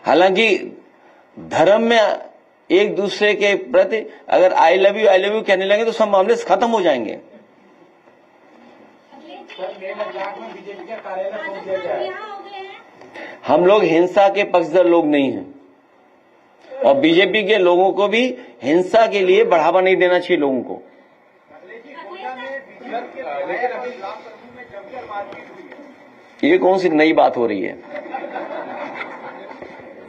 हालांकि धर्म में एक दूसरे के प्रति अगर आई लव यू कहने लगे तो सब मामले खत्म हो जाएंगे। हम लोग हिंसा के पक्षधर लोग नहीं हैं और बीजेपी के लोगों को भी हिंसा के लिए बढ़ावा नहीं देना चाहिए लोगों को। ये कौन सी नई बात हो रही है?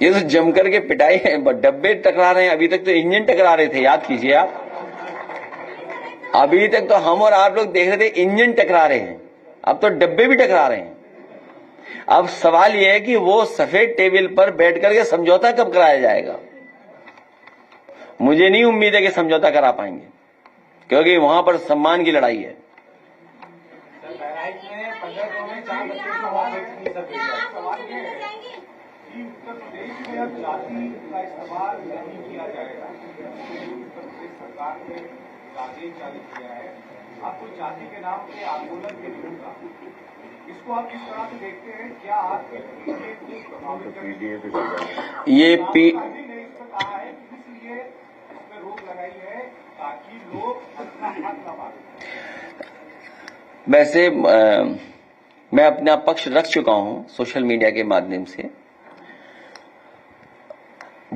ये तो जमकर के पिटाई है, डब्बे टकरा रहे हैं। अभी तक तो इंजन टकरा रहे थे, याद कीजिए आप। अभी तक तो हम और आप लोग देख रहे थे इंजन टकरा रहे हैं, अब तो डब्बे भी टकरा रहे हैं। अब सवाल यह है कि वो सफेद टेबल पर बैठ करके समझौता कब कराया जाएगा। मुझे नहीं उम्मीद है कि समझौता करा पाएंगे, क्योंकि वहां पर सम्मान की लड़ाई है। उत्तर प्रदेश में अब जाति का इस्तेमाल नहीं किया जाएगा। उत्तर प्रदेश सरकार ने आदेश जारी किया है, आपको जाति के नाम पे आंदोलन के विरुद्ध का, इसको आप किस तरह से देखते हैं? क्या आप ये ने इस पर कहा है कि इसलिए इस पर रोक लगाई है ताकि लोग अपना हक न मांगे? वैसे मैं अपना पक्ष रख चुका हूं सोशल मीडिया के माध्यम से।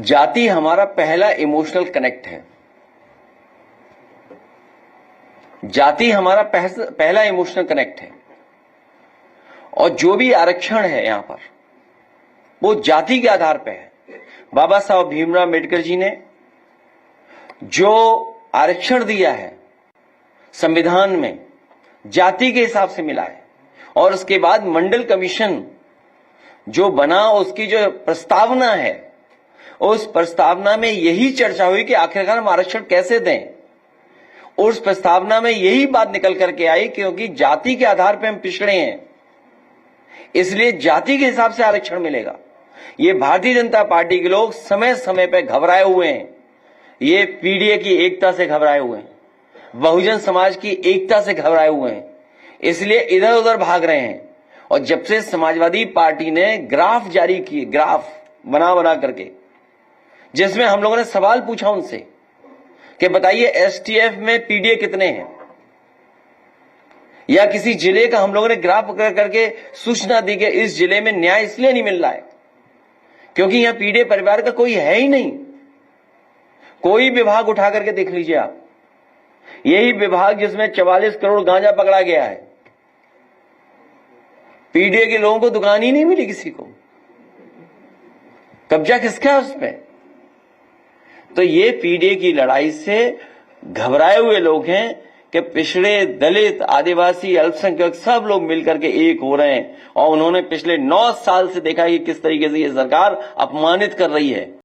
जाति हमारा पहला इमोशनल कनेक्ट है। जाति हमारा पहला इमोशनल कनेक्ट है और जो भी आरक्षण है यहां पर वो जाति के आधार पर है। बाबा साहब भीमराव अम्बेडकर जी ने जो आरक्षण दिया है संविधान में, जाति के हिसाब से मिला है। और उसके बाद मंडल कमीशन जो बना, उसकी जो प्रस्तावना है, उस प्रस्तावना में यही चर्चा हुई कि आखिरकार हम आरक्षण कैसे दें। उस प्रस्तावना में यही बात निकल करके आई, क्योंकि जाति के आधार पर हम पिछड़े हैं, इसलिए जाति के हिसाब से आरक्षण मिलेगा। ये भारतीय जनता पार्टी के लोग समय समय पर घबराए हुए हैं। ये पीडीए की एकता से घबराए हुए हैं, बहुजन समाज की एकता से घबराए हुए हैं, इसलिए इधर उधर भाग रहे हैं। और जब से समाजवादी पार्टी ने ग्राफ जारी किए, ग्राफ बना करके, जिसमें हम लोगों ने सवाल पूछा उनसे कि बताइए एसटीएफ में पीडीए कितने हैं, या किसी जिले का हम लोगों ने ग्राफ करके सूचना दी कि इस जिले में न्याय इसलिए नहीं मिल रहा है क्योंकि यहां पीडीए परिवार का कोई है ही नहीं। कोई विभाग उठा करके देख लीजिए आप, यही विभाग जिसमें 44 करोड़ गांजा पकड़ा गया है, पीडीए के लोगों को दुकान ही नहीं मिली, किसी को। कब्जा किसका है उस पर? तो ये पीडीए की लड़ाई से घबराए हुए लोग हैं कि पिछड़े, दलित, आदिवासी, अल्पसंख्यक सब लोग मिलकर के एक हो रहे हैं। और उन्होंने पिछले 9 साल से देखा कि किस तरीके से ये सरकार अपमानित कर रही है।